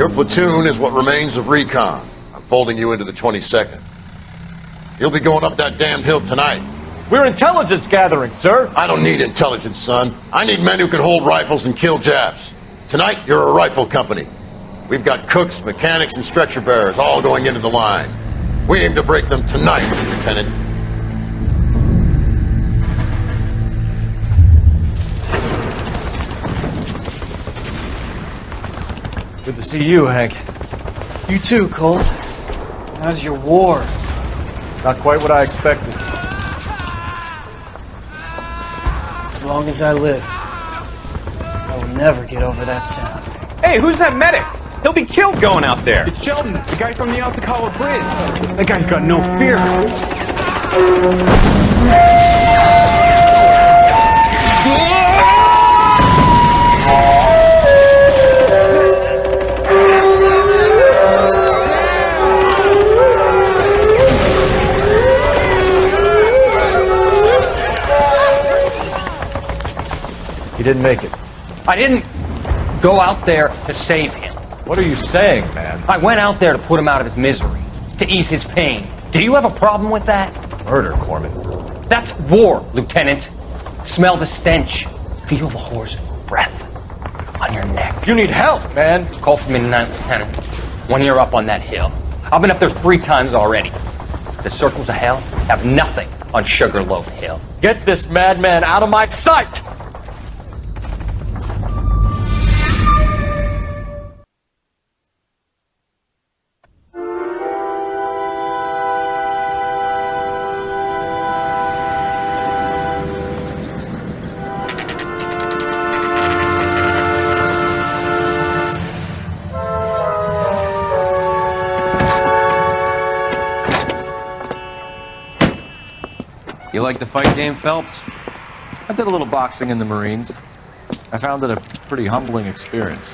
Your platoon is what remains of recon. I'm folding you into the 22nd. You'll be going up that damned hill tonight. We're intelligence gathering, sir. I don't need intelligence, son. I need men who can hold rifles and kill Japs. Tonight, you're a rifle company. We've got cooks, mechanics, and stretcher bearers all going into the line. We aim to break them tonight, Lieutenant. Good to see you, Hank. You too, Cole. How's your war? Not quite what I expected. As long as I live, I will never get over that sound. Hey, who's that medic? He'll be killed going out there. It's Sheldon, the guy from the Osakawa Bridge. That guy's got no fear. He didn't make it. I didn't go out there to save him. What are you saying, man? I went out there to put him out of his misery, to ease his pain. Do you have a problem with that? Murder, Corman. That's war, Lieutenant. Smell the stench. Feel the whore's breath on your neck. You need help, man. Call for midnight, Lieutenant. When you're up on that hill. I've been up there 3 times already. The circles of hell have nothing on Sugarloaf Hill. Get this madman out of my sight! You like the fight game, Phelps? I did a little boxing in the Marines. I found it a pretty humbling experience.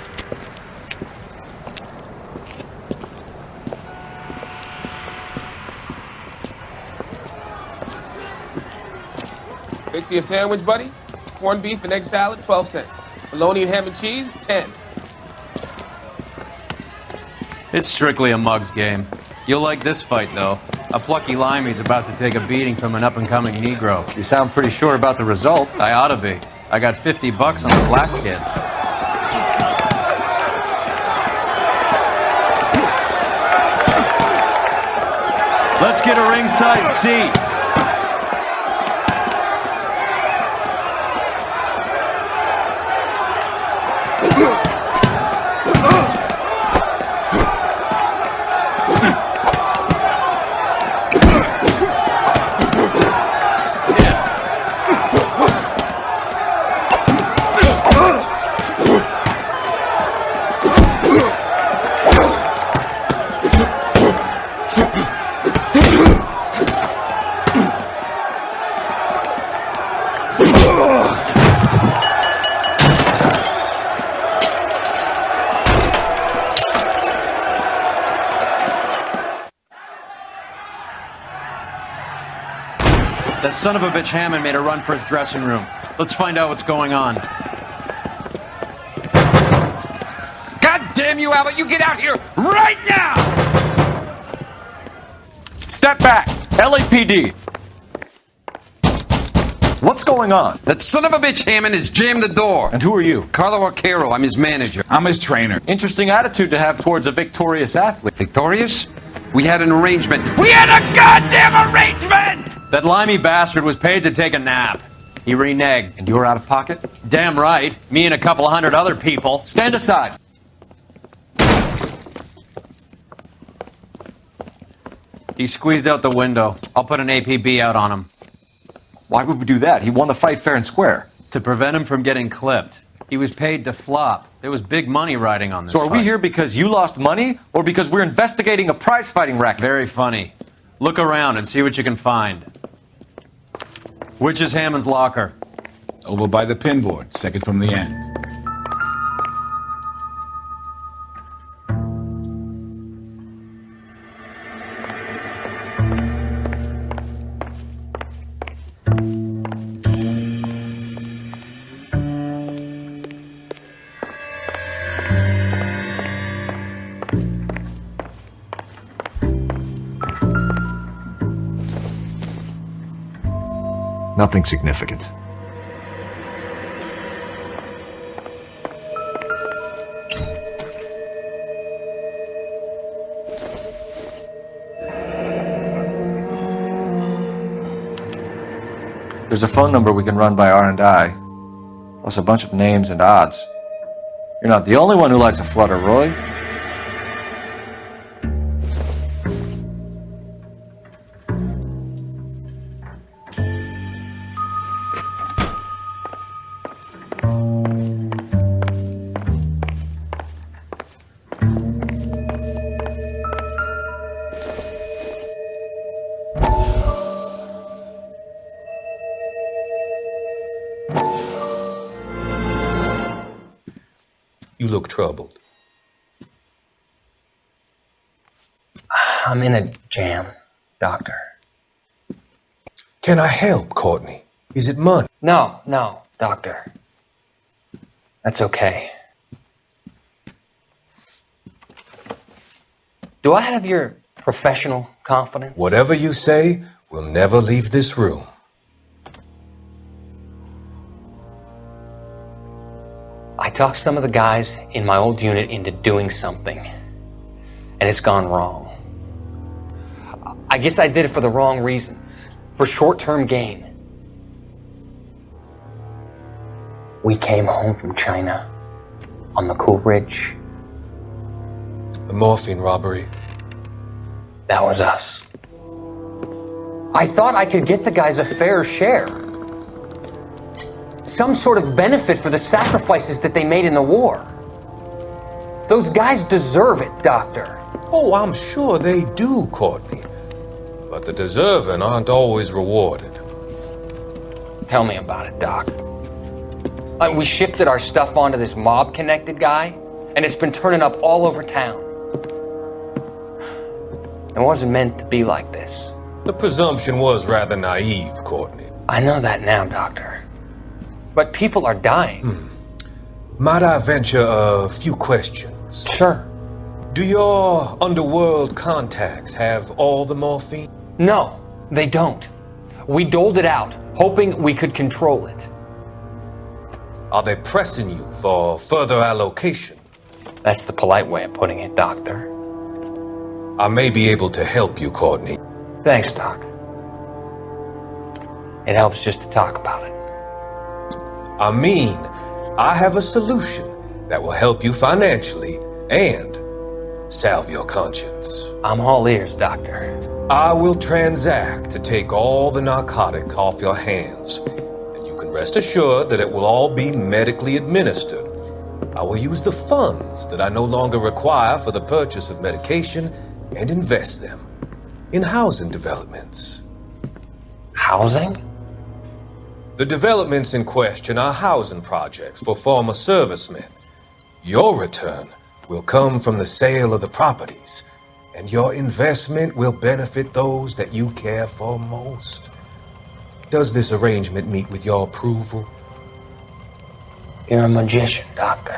Fix you a sandwich, buddy? Corned beef and egg salad, 12 cents. Bologna and ham and cheese, 10. It's strictly a mug's game. You'll like this fight, though. A plucky limey's about to take a beating from an up-and-coming Negro. You sound pretty sure about the result. I ought to be. I got $50 on the black kid. Let's get a ringside seat. That son of a bitch Hammond made a run for his dressing room. Let's find out what's going on. God damn you, Albert! You get out here right now! Step back! LAPD! What's going on? That son of a bitch Hammond has jammed the door. And who are you? Carlo Arcaro, I'm his manager. I'm his trainer. Interesting attitude to have towards a victorious athlete. Victorious? We had an arrangement. We had a goddamn arrangement! That limey bastard was paid to take a nap. He reneged. And you were out of pocket? Damn right. Me and a couple of hundred other people. Stand aside. He squeezed out the window. I'll put an APB out on him. Why would we do that? He won the fight fair and square. To prevent him from getting clipped. He was paid to flop. There was big money riding on this So are we fight. here because you lost money, or because we're investigating a prize-fighting racket? Very funny. Look around and see what you can find. Which is Hammond's locker? Over by the pinboard, second from the end. Nothing significant. There's a phone number we can run by R&I, plus a bunch of names and odds. You're not the only one who likes a flutter, Roy. You look troubled. I'm in a jam, Doctor. Can I help, Courtney? Is it money? No, Doctor. That's okay. Do I have your professional confidence? Whatever you say, we'll never leave this room. I talked some of the guys in my old unit into doing something, and it's gone wrong. I guess I did it for the wrong reasons, for short-term gain. We came home from China on the Cool Ridge. The morphine robbery. That was us. I thought I could get the guys a fair share. Some sort of benefit for the sacrifices that they made in the war. Those guys deserve it, Doctor. Oh, I'm sure they do, Courtney. But the deserving aren't always rewarded. Tell me about it, Doc. We shifted our stuff onto this mob-connected guy, and it's been turning up all over town. It wasn't meant to be like this. The presumption was rather naive, Courtney. I know that now, Doctor. But people are dying. Might I venture a few questions? Sure. Do your underworld contacts have all the morphine? No, they don't. We doled it out, hoping we could control it. Are they pressing you for further allocation? That's the polite way of putting it, Doctor. I may be able to help you, Courtney. Thanks, Doc. It helps just to talk about it. I mean, I have a solution that will help you financially and salve your conscience. I'm all ears, Doctor. I will transact to take all the narcotic off your hands, and you can rest assured that it will all be medically administered. I will use the funds that I no longer require for the purchase of medication and invest them in housing developments. Housing? The developments in question are housing projects for former servicemen. Your return will come from the sale of the properties, and your investment will benefit those that you care for most. Does this arrangement meet with your approval? You're a magician, Doctor.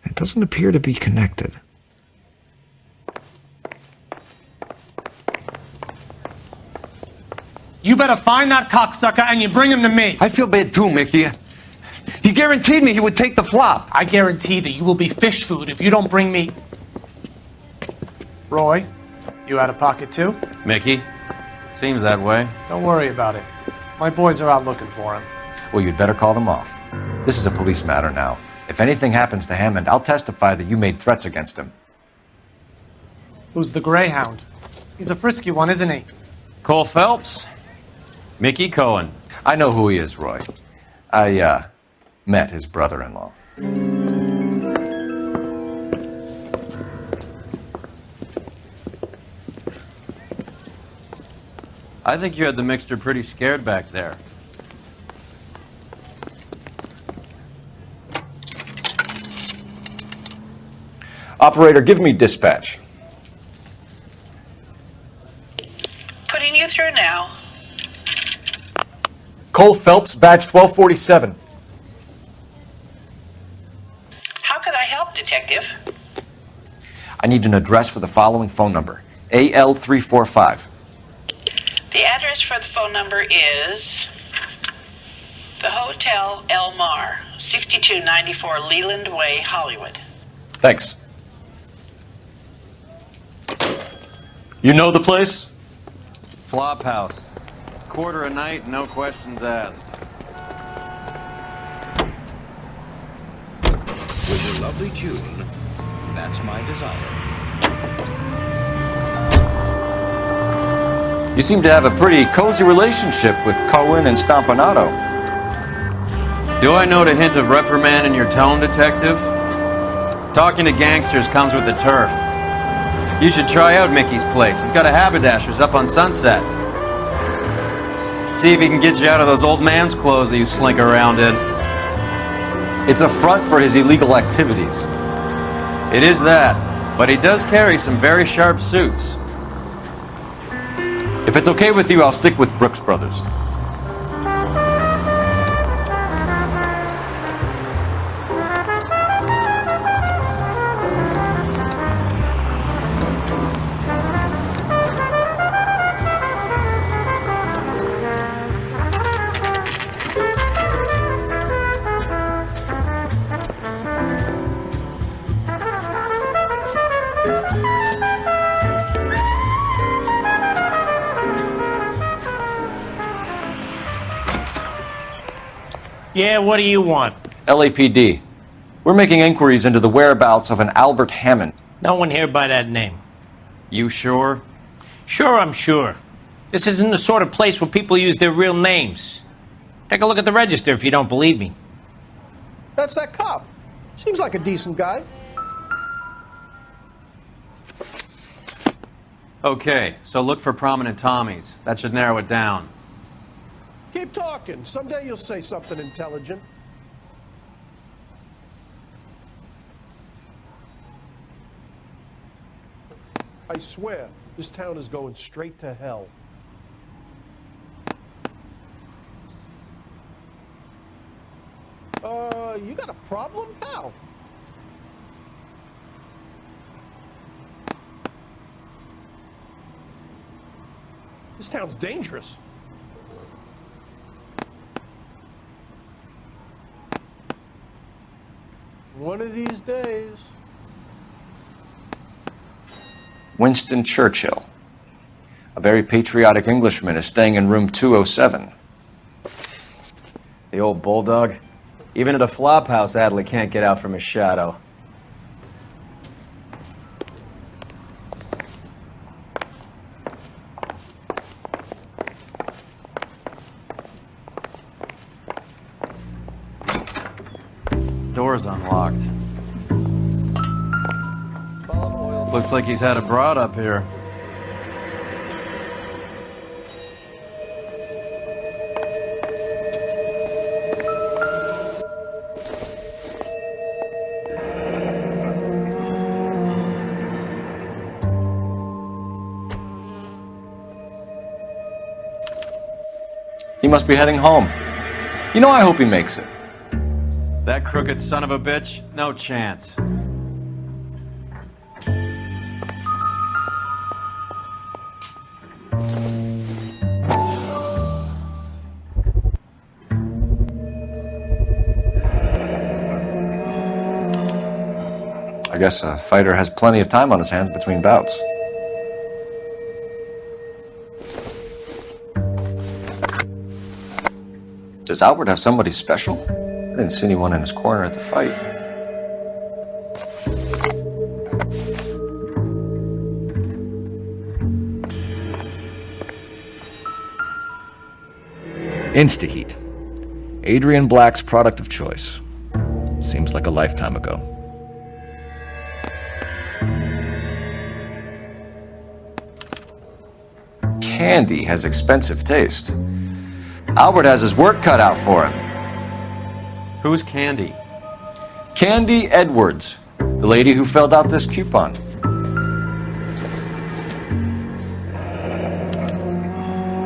It doesn't appear to be connected. You better find that cocksucker and you bring him to me. I feel bad too, Mickey. He guaranteed me he would take the flop. I guarantee that you will be fish food if you don't bring me... Roy, you out of pocket too? Mickey? Seems that way. Don't worry about it. My boys are out looking for him. Well, you'd better call them off. This is a police matter now. If anything happens to Hammond, I'll testify that you made threats against him. Who's the Greyhound? He's a frisky one, isn't he? Cole Phelps? Mickey Cohen. I know who he is, Roy. I, met his brother-in-law. I think you had the mixture pretty scared back there. Operator, give me dispatch. Putting you through now. Cole Phelps, badge 1247. How can I help, Detective? I need an address for the following phone number. AL345. The address for the phone number is the Hotel El Mar, 6294 Leland Way, Hollywood. Thanks. You know the place? Flop house. Quarter a night, no questions asked. With a lovely tune, that's my desire. You seem to have a pretty cozy relationship with Cohen and Stompanato. Do I note a hint of reprimand in your tone, Detective? Talking to gangsters comes with the turf. You should try out Mickey's place. He's got a haberdasher's up on Sunset. See if he can get you out of those old man's clothes that you slink around in. It's a front for his illegal activities. It is that, but he does carry some very sharp suits. If it's okay with you, I'll stick with Brooks Brothers. Yeah, what do you want? LAPD. We're making inquiries into the whereabouts of an Albert Hammond. No one here by that name. You sure? Sure, I'm sure. This isn't the sort of place where people use their real names. Take a look at the register if you don't believe me. That's that cop. Seems like a decent guy. Okay, so look for prominent Tommies. That should narrow it down. Keep talking. Someday you'll say something intelligent. I swear, this town is going straight to hell. You got a problem, pal? This town's dangerous. One of these days. Winston Churchill. A very patriotic Englishman is staying in room 207. The old bulldog. Even at a flop house, Adley can't get out from his shadow. Door's unlocked. Looks like he's had a broad up here. He must be heading home. You know, I hope he makes it. That crooked son of a bitch? No chance. I guess a fighter has plenty of time on his hands between bouts. Does Albert have somebody special? I didn't see anyone in his corner at the fight. Instaheat. Adrian Black's product of choice. Seems like a lifetime ago. Candy has expensive taste. Albert has his work cut out for him. Who's Candy? Candy Edwards, the lady who filled out this coupon.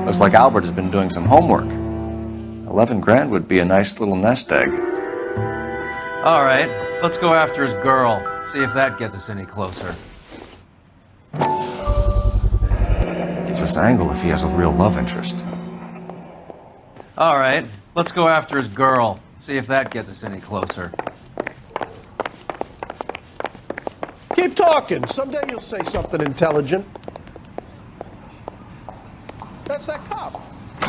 Looks like Albert has been doing some homework. 11 grand would be a nice little nest egg. All right, let's go after his girl. See if that gets us any closer. Gives us angle if he has a real love interest. All right, let's go after his girl. See if that gets us any closer. Keep talking. Someday you'll say something intelligent. That's that cop.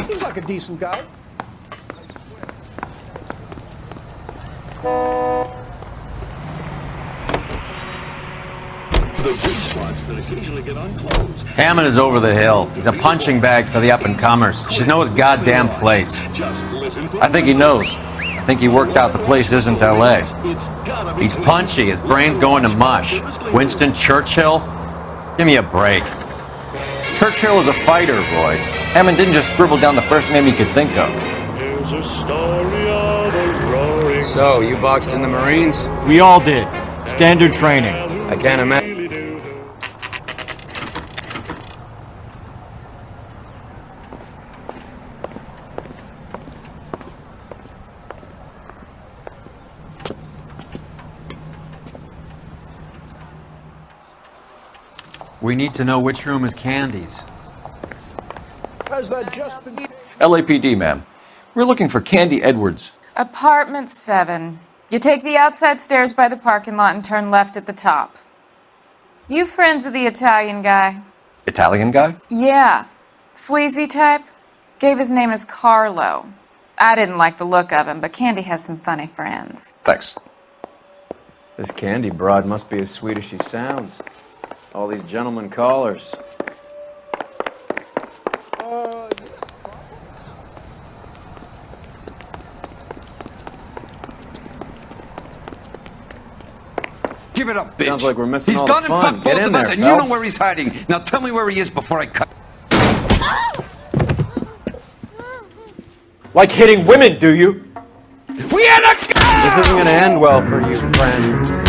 He's like a decent guy. The big spots that occasionally get unclosed. Hammond is over the hill. He's a punching bag for the up-and-comers. Should know his goddamn place. I think he knows. I think he worked out the place isn't L.A. He's punchy. His brain's going to mush. Winston Churchill? Give me a break. Churchill is a fighter, Roy. Hammond didn't just scribble down the first name he could think of. So, you boxed in the Marines? We all did. Standard training. I can't imagine. We need to know which room is Candy's. Has that just been... LAPD, ma'am. We're looking for Candy Edwards. Apartment 7. You take the outside stairs by the parking lot and turn left at the top. You friends of the Italian guy? Italian guy? Yeah. Sleazy type? Gave his name as Carlo. I didn't like the look of him, but Candy has some funny friends. Thanks. This Candy broad must be as sweet as she sounds. All these gentlemen callers. Give it up, bitch. Sounds like we're missing He's all gone the and fun. fucked Get both in of there, us, and you know Phelps. where he's hiding. Now tell me where he is before I cut. Like hitting women, do you? We had a gun! This isn't gonna end well for you, friend.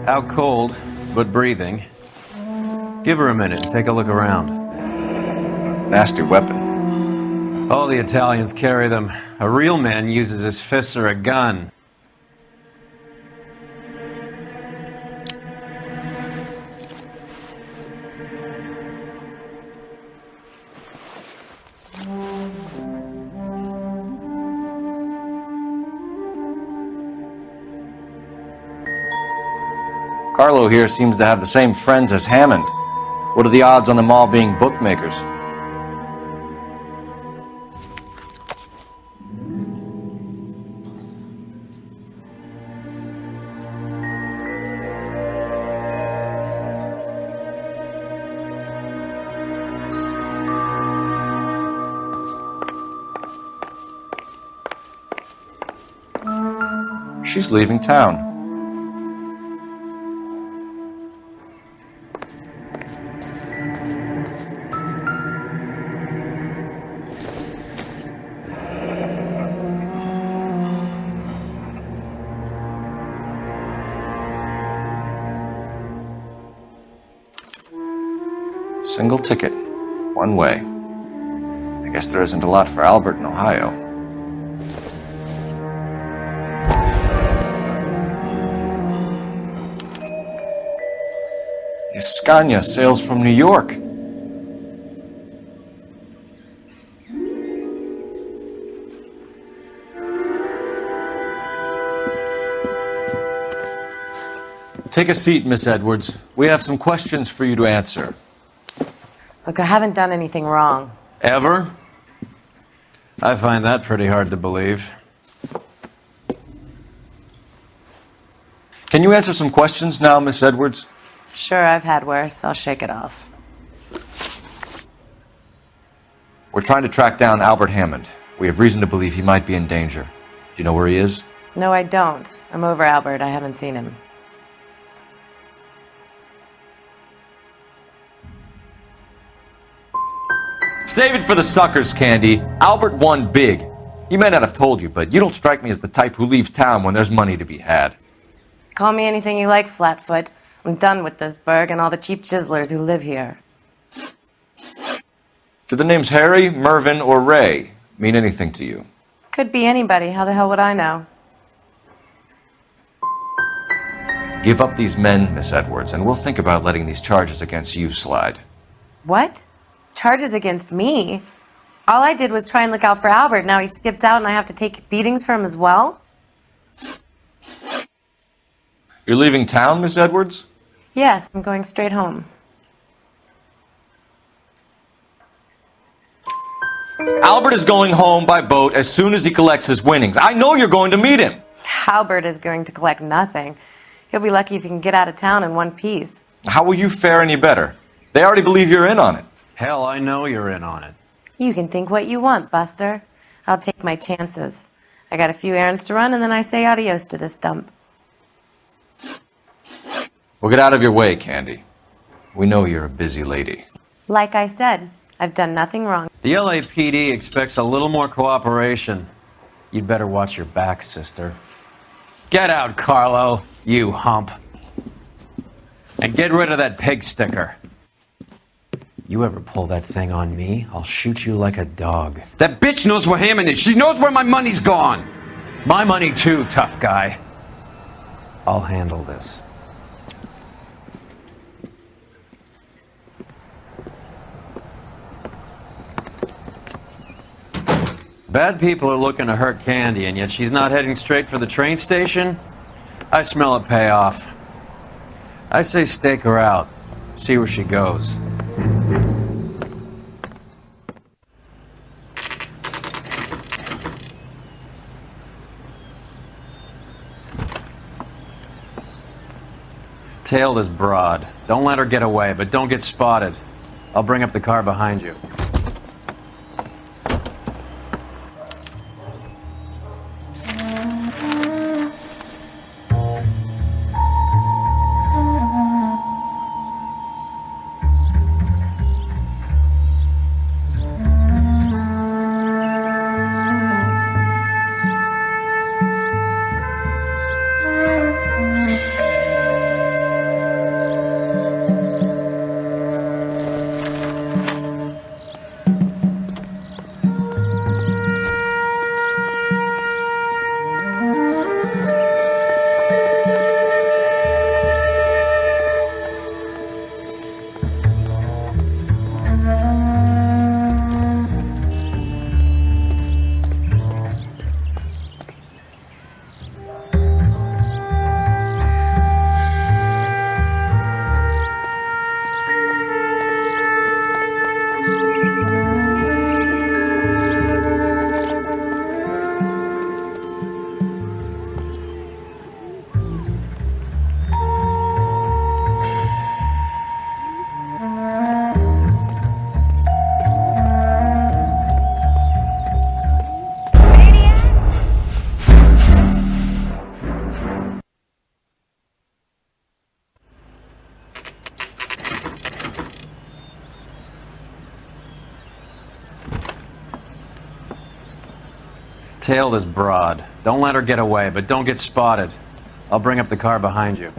Out cold, but breathing. Give her a minute. Take a look around. Nasty weapon. All the Italians carry them. A real man uses his fists or a gun. Carlo here seems to have the same friends as Hammond. What are the odds on them all being bookmakers? She's leaving town. Single ticket, one way. I guess there isn't a lot for Albert in Ohio. Scania sails from New York. Take a seat, Miss Edwards. We have some questions for you to answer. Look, I haven't done anything wrong. Ever? I find that pretty hard to believe. Can you answer some questions now, Miss Edwards? Sure, I've had worse. I'll shake it off. We're trying to track down Albert Hammond. We have reason to believe he might be in danger. Do you know where he is? No, I don't. I'm over Albert. I haven't seen him. Save it for the suckers, Candy. Albert won big. He may not have told you, but you don't strike me as the type who leaves town when there's money to be had. Call me anything you like, Flatfoot. I'm done with this burg and all the cheap chiselers who live here. Do the names Harry, Mervyn, or Ray mean anything to you? Could be anybody. How the hell would I know? Give up these men, Miss Edwards, and we'll think about letting these charges against you slide. What? Charges against me? All I did was try and look out for Albert. Now he skips out and I have to take beatings for him as well? You're leaving town, Miss Edwards? Yes, I'm going straight home. Albert is going home by boat as soon as he collects his winnings. I know you're going to meet him. Albert is going to collect nothing. He'll be lucky if he can get out of town in one piece. How will you fare any better? They already believe you're in on it. Hell, I know you're in on it. You can think what you want, Buster. I'll take my chances. I got a few errands to run and then I say adios to this dump. We'll get out of your way, Candy. We know you're a busy lady. Like I said, I've done nothing wrong. The LAPD expects a little more cooperation. You'd better watch your back, sister. Get out, Carlo, you hump. And get rid of that pig sticker. You ever pull that thing on me, I'll shoot you like a dog. That bitch knows where Hammond is. She knows where my money's gone. My money too, tough guy. I'll handle this. Bad people are looking to hurt Candy, and yet she's not heading straight for the train station? I smell a payoff. I say stake her out. See where she goes. Tail this broad. Don't let her get away, but don't get spotted. I'll bring up the car behind you. Tail this broad. Don't let her get away, but don't get spotted. I'll bring up the car behind you.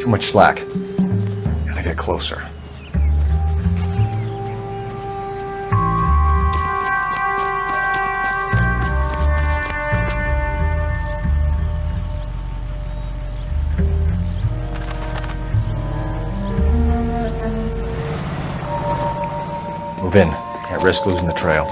Too much slack. Gotta get closer. Move in. Can't risk losing the trail.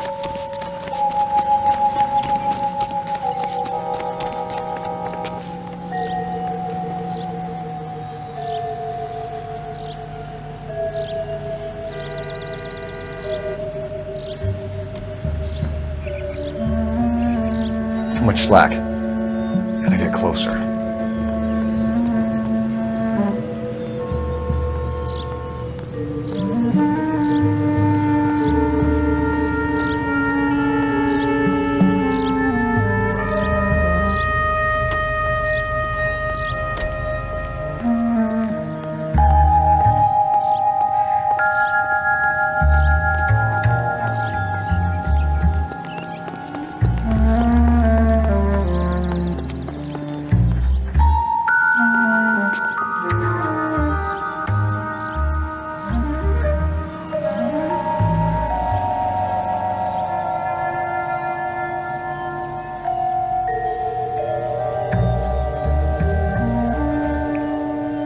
Too much slack. Gotta get closer.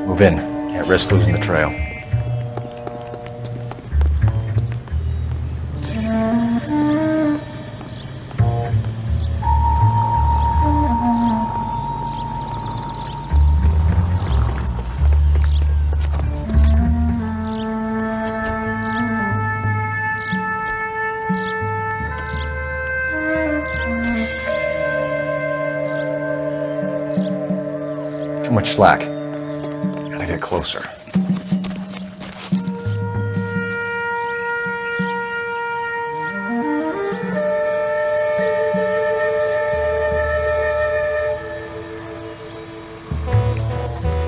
Move in. Can't risk losing the trail. Too much slack. Gotta get closer.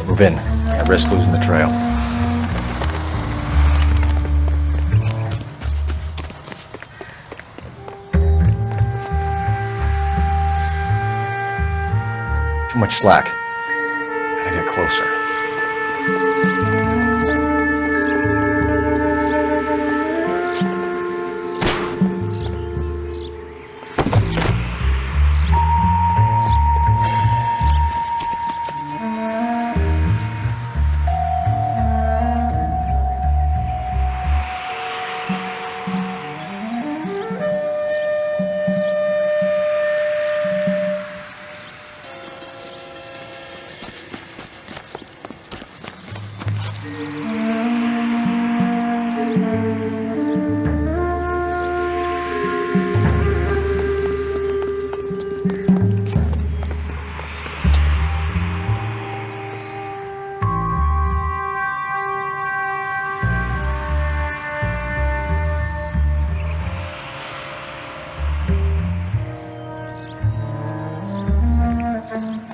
Move in. Can't risk losing the trail. Too much slack. Gotta get closer.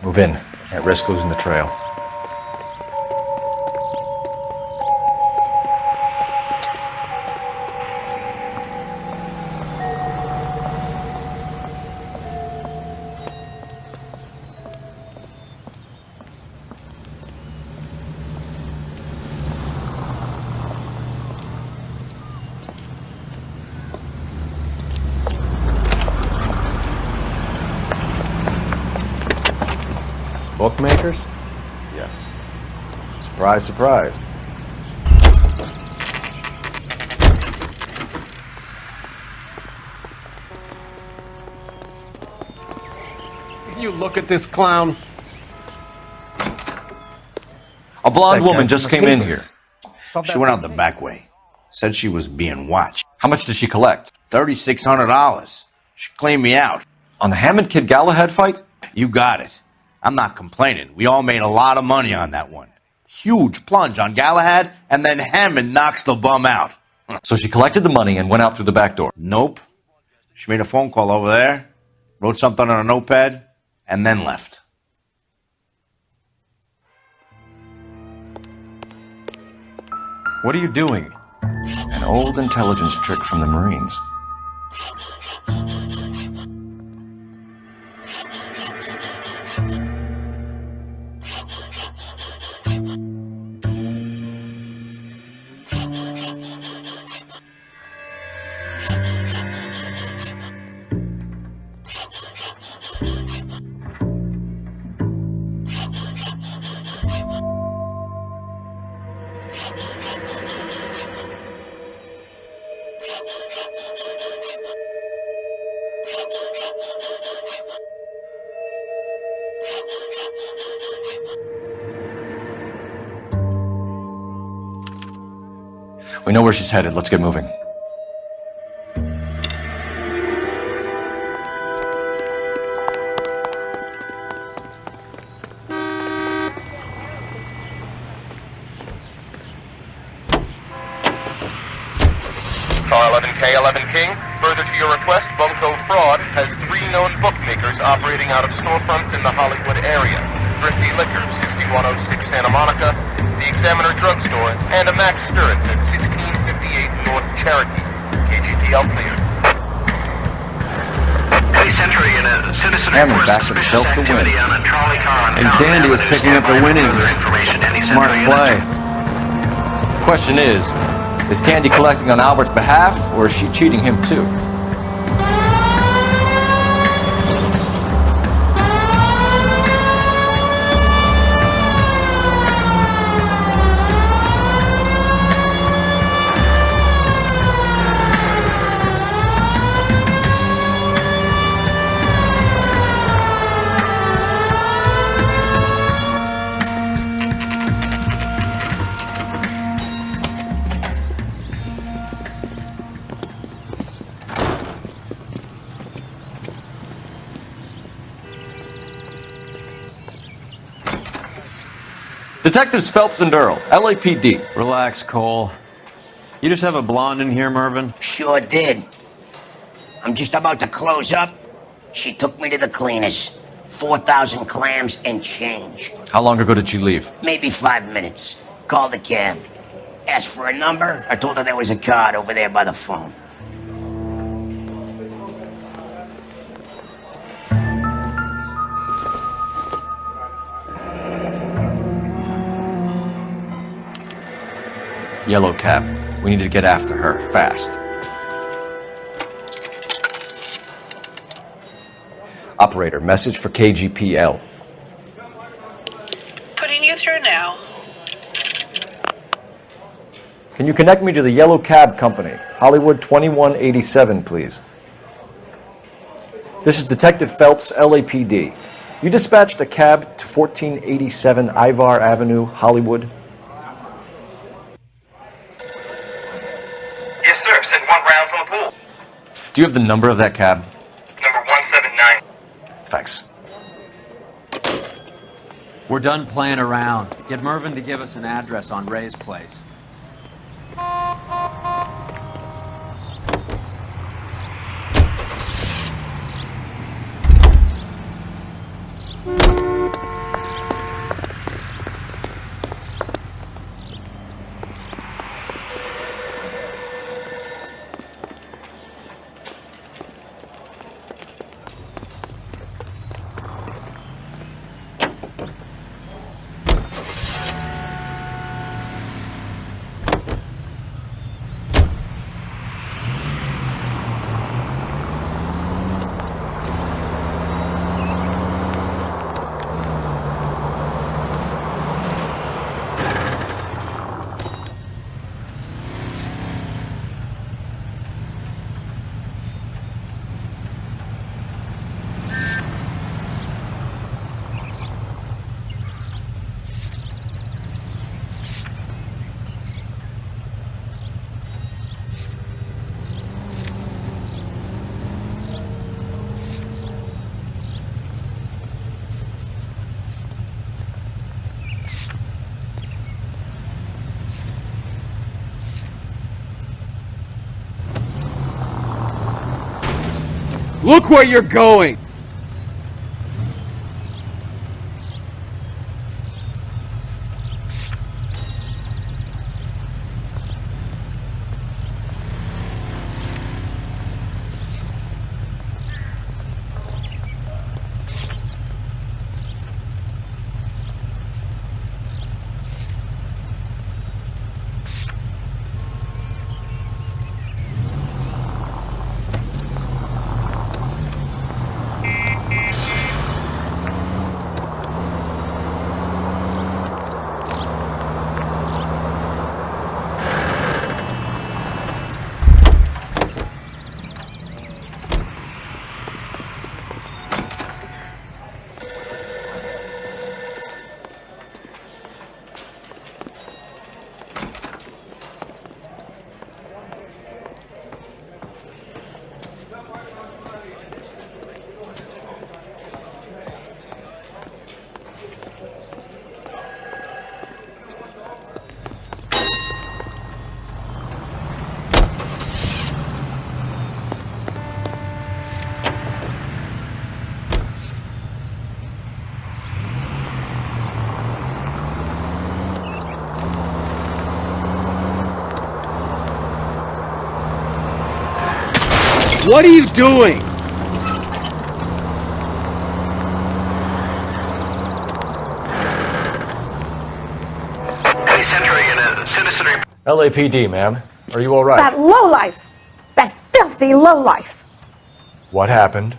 Move in. Can't risk losing the trail. Bookmakers? Yes. Surprise, surprise. You look at this clown. A blonde woman just came in here. She went out the back way. Said she was being watched. How much did she collect? $3,600. She cleaned me out. On the Hammond Kid Galahad fight? You got it. I'm not complaining. We all made a lot of money on that one. Huge plunge on Galahad, and then Hammond knocks the bum out. So she collected the money and went out through the back door? Nope. She made a phone call over there, wrote something on a notepad, and then left. What are you doing? An old intelligence trick from the Marines. We know where she's headed. Let's get moving. Car 11K, 11 King. Further to your request, Bunko Fraud has 3 known bookmakers operating out of storefronts in the Hollywood area. Thrifty Liquors, 6106 Santa Monica, the Examiner Drugstore, and a Max Spirits at 1658 North Cherokee. KGPL cleared. Police entry in a citizen Hammond backed himself to win. And Candy is picking up the winnings. Smart play. Question is Candy collecting on Albert's behalf, or is she cheating him too? Detectives Phelps and Earl, LAPD. Relax, Cole. You just have a blonde in here, Mervyn? Sure did. I'm just about to close up. She took me to the cleaners. 4,000 clams and change. How long ago did she leave? Maybe 5 minutes. Called a cab. Asked for a number. I told her there was a card over there by the phone. Yellow cab. We need to get after her, fast. Operator, message for KGPL. Putting you through now. Can you connect me to the Yellow Cab Company, Hollywood 2187, please? This is Detective Phelps, LAPD. You dispatched a cab to 1487 Ivar Avenue, Hollywood. Yes, sir. Send 1 round from the pool. Do you have the number of that cab? Number 179. Thanks. We're done playing around. Get Mervyn to give us an address on Ray's place. Look where you're going! What are you doing? Any sentry in a citizenry. LAPD, ma'am. Are you all right? That lowlife! That filthy lowlife! What happened?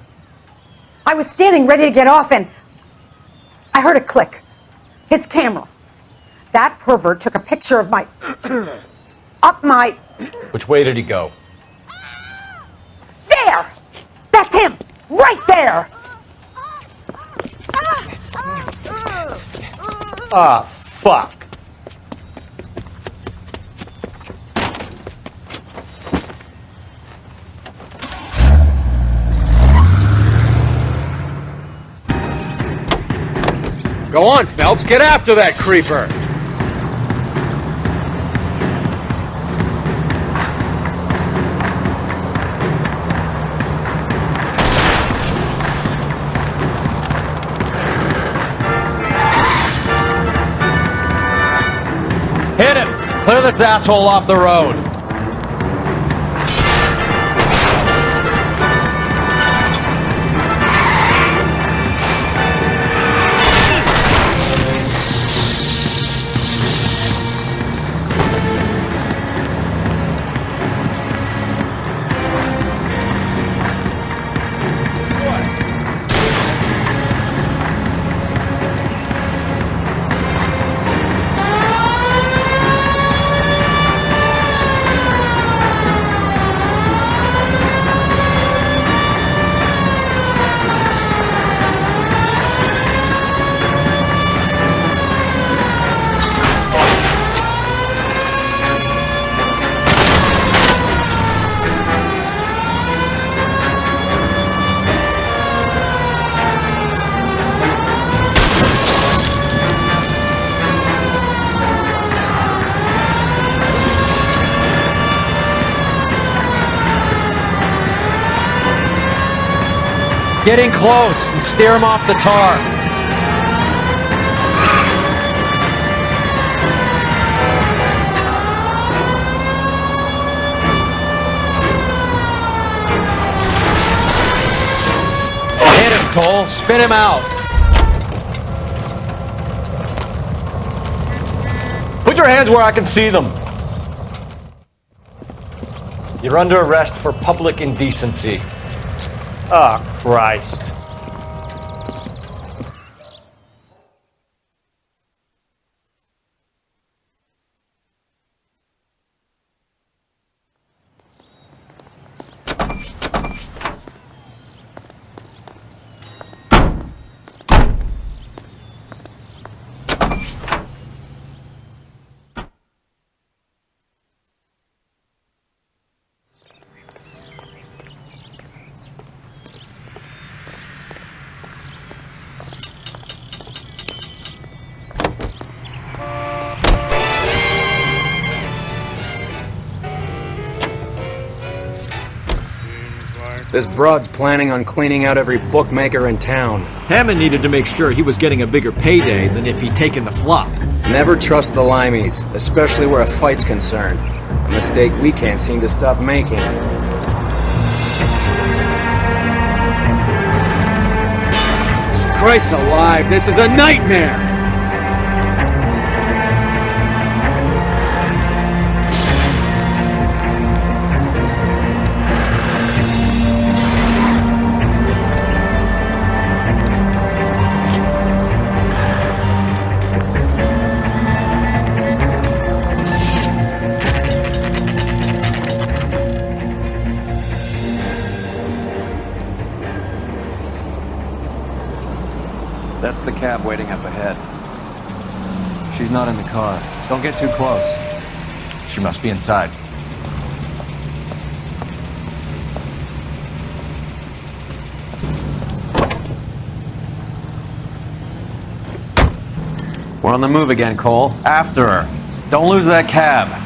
I was standing ready to get off and I heard a click. His camera. That pervert took a picture of my... up my... Which way did he go? There! That's him! Right there! Ah, fuck. Go on, Phelps, get after that creeper! Hit him! Clear this asshole off the road! Get in close and steer him off the tar. Hit him, Cole. Spit him out. Put your hands where I can see them. You're under arrest for public indecency. Oh, Christ. This broad's planning on cleaning out every bookmaker in town. Hammond needed to make sure he was getting a bigger payday than if he'd taken the flop. Never trust the limeys, especially where a fight's concerned. A mistake we can't seem to stop making. Christ alive, this is a nightmare! That's the cab waiting up ahead. She's not in the car. Don't get too close. She must be inside. We're on the move again, Cole. After her. Don't lose that cab.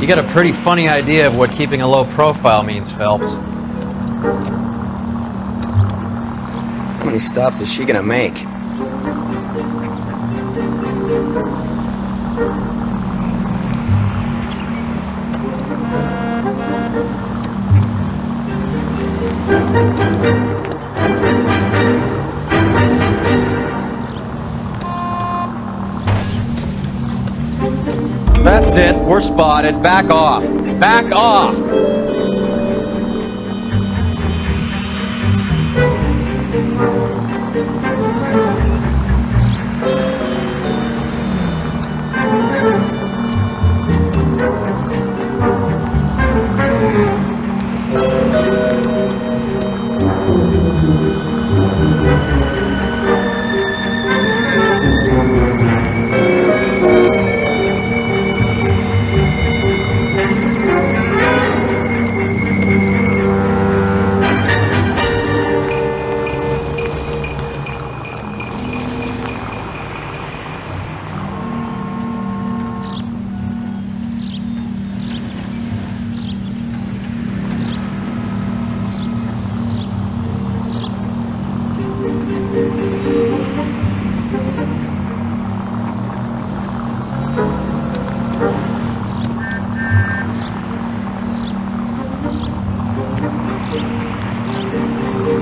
You got a pretty funny idea of what keeping a low profile means, Phelps. How many stops is she gonna make? That's it. We're spotted. Back off. Back off!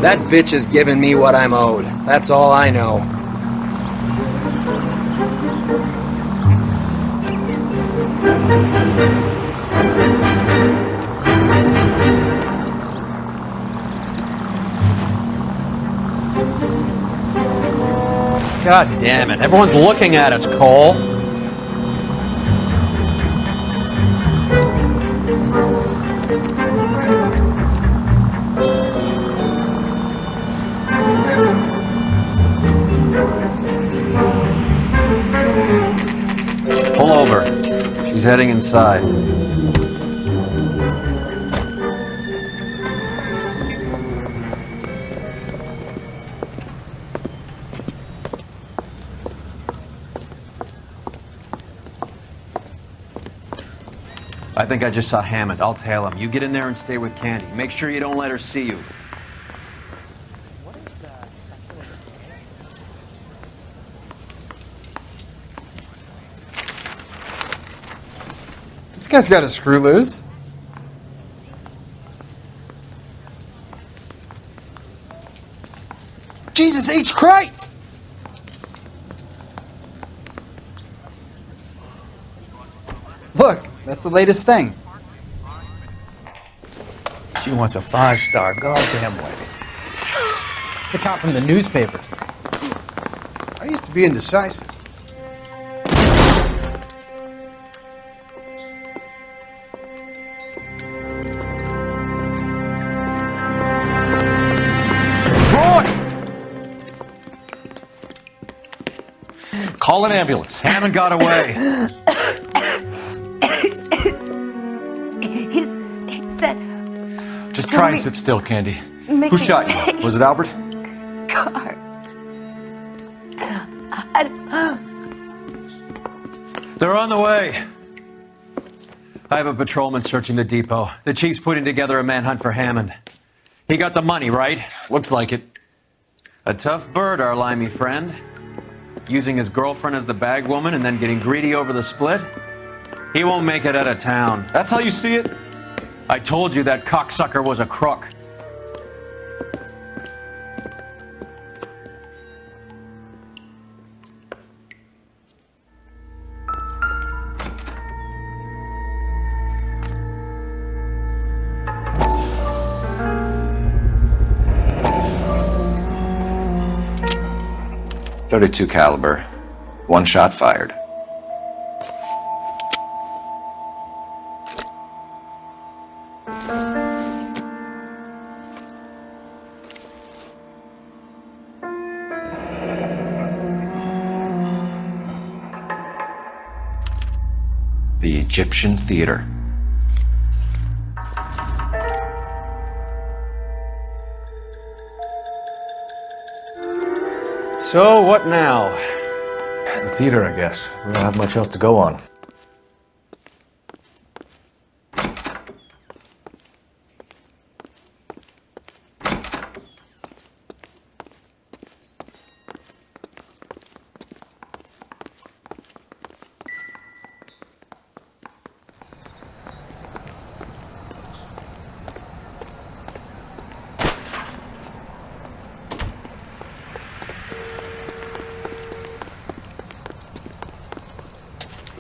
That bitch is giving me what I'm owed. That's all I know. God damn it. Everyone's looking at us, Cole. Pull over. She's heading inside. I think I just saw Hammond. I'll tail him. You get in there and stay with Candy. Make sure you don't let her see you. This guy's got a screw loose. Jesus H. Christ! Look, that's the latest thing. She wants a 5-star goddamn wedding. The cop from the newspapers. I used to be indecisive. Call an ambulance. Hammond got away. He said... Just try and sit still, Candy. Mickey. Who shot you? Was it Albert? Car. They're on the way. I have a patrolman searching the depot. The chief's putting together a manhunt for Hammond. He got the money, right? Looks like it. A tough bird, our limey friend. Using his girlfriend as the bag woman and then getting greedy over the split? He won't make it out of town. That's how you see it? I told you that cocksucker was a crook. .32 caliber. One shot fired. The Egyptian Theater. So, what now? The theater, I guess. We don't have much else to go on.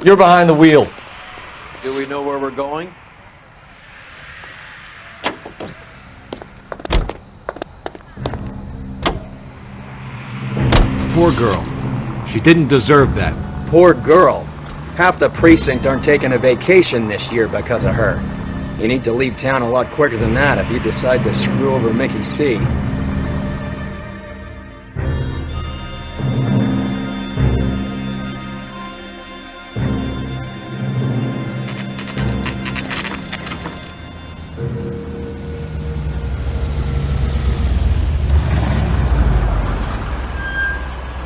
You're behind the wheel. Do we know where we're going? Poor girl. She didn't deserve that. Poor girl. Half the precinct aren't taking a vacation this year because of her. You need to leave town a lot quicker than that if you decide to screw over Mickey C.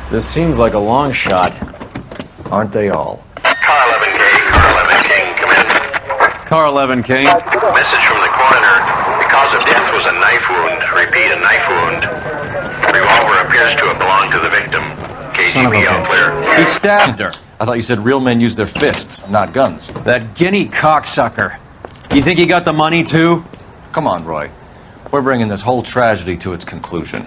This seems like a long shot. Aren't they all? Car 11K, Car 11 King, come in. Car 11 King. Message from the coroner. The cause of death was a knife wound. Repeat, a knife wound. Revolver appears to have belonged to the victim. Son of a KGB all clear. bitch. He stabbed her. I thought you said real men use their fists, not guns. That guinea cocksucker. You think he got the money too? Come on, Roy. We're bringing this whole tragedy to its conclusion.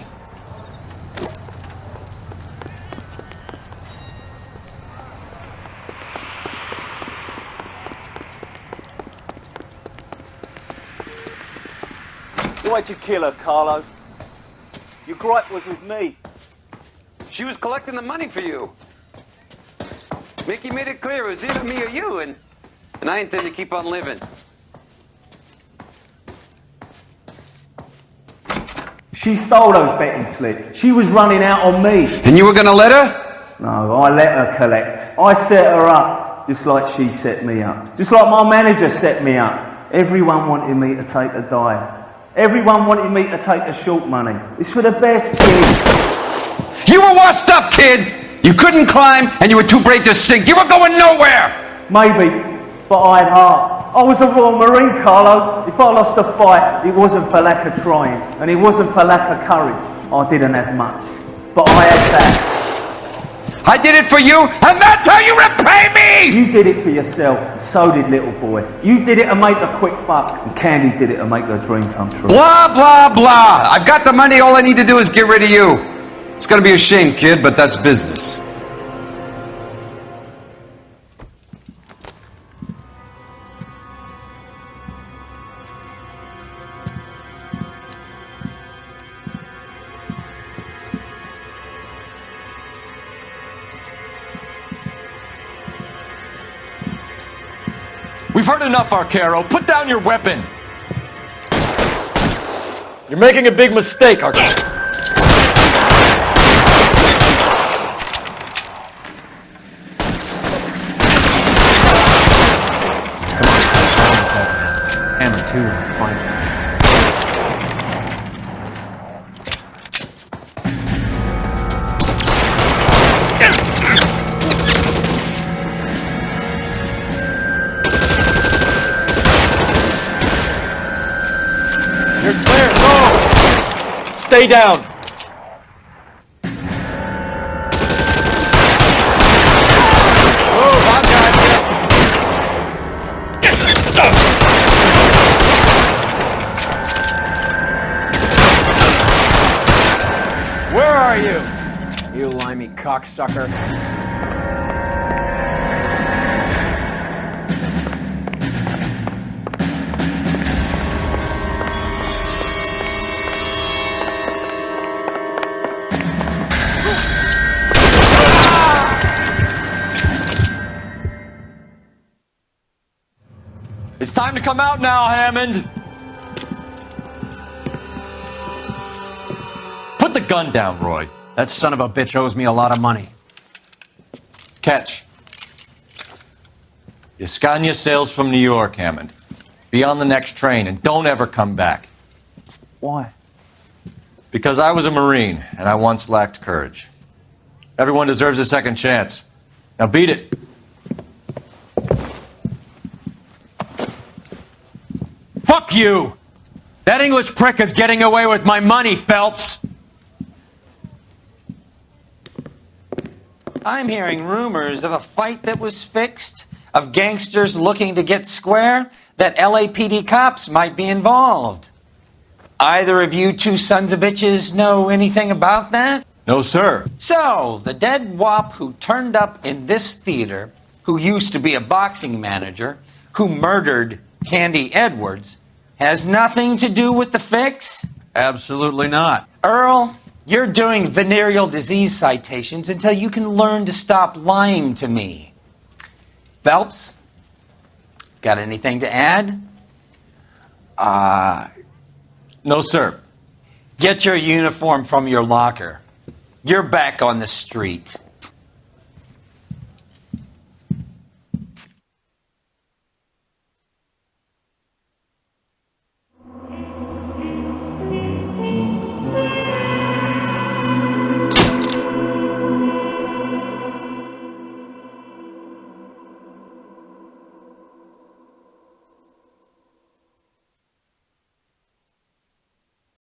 Why'd you kill her, Carlo? Your gripe was with me. She was collecting the money for you. Mickey made it clear it was either me or you, and I intend to keep on living. She stole those betting slips. She was running out on me. And you were gonna let her? No, I let her collect. I set her up, just like she set me up. Just like my manager set me up. Everyone wanted me to take a dive. Everyone wanted me to take the short money. It's for the best, kid. You were washed up, kid! You couldn't climb, and you were too brave to sink. You were going nowhere! Maybe, but I had heart. I was a Royal Marine, Carlo. If I lost a fight, it wasn't for lack of trying, and it wasn't for lack of courage. I didn't have much, but I had that. I did it for you, and that's how you repay me! You did it for yourself, so did little boy. You did it to make a quick buck, and Candy did it to make her dream come true. Blah, blah, blah. I've got the money. All I need to do is get rid of you. It's gonna be a shame, kid, but that's business. We've heard enough, Arcaro. Put down your weapon. You're making a big mistake, Arcaro. Hammer 2, finally. You're clear. Go. Stay down. Move, I got you. Where are you? You limey cocksucker. It's time to come out now, Hammond. Put the gun down, Roy. That son of a bitch owes me a lot of money. Catch. Yascania sails from New York, Hammond. Be on the next train and don't ever come back. Why? Because I was a Marine and I once lacked courage. Everyone deserves a second chance. Now beat it. Fuck you! That English prick is getting away with my money, Phelps! I'm hearing rumors of a fight that was fixed, of gangsters looking to get square, that LAPD cops might be involved. Either of you two sons of bitches know anything about that? No, sir. So, the dead wop who turned up in this theater who used to be a boxing manager, who murdered Candy Edwards, has nothing to do with the fix? Absolutely not. Earl, you're doing venereal disease citations until you can learn to stop lying to me. Phelps, got anything to add? No, sir. Get your uniform from your locker. You're back on the street.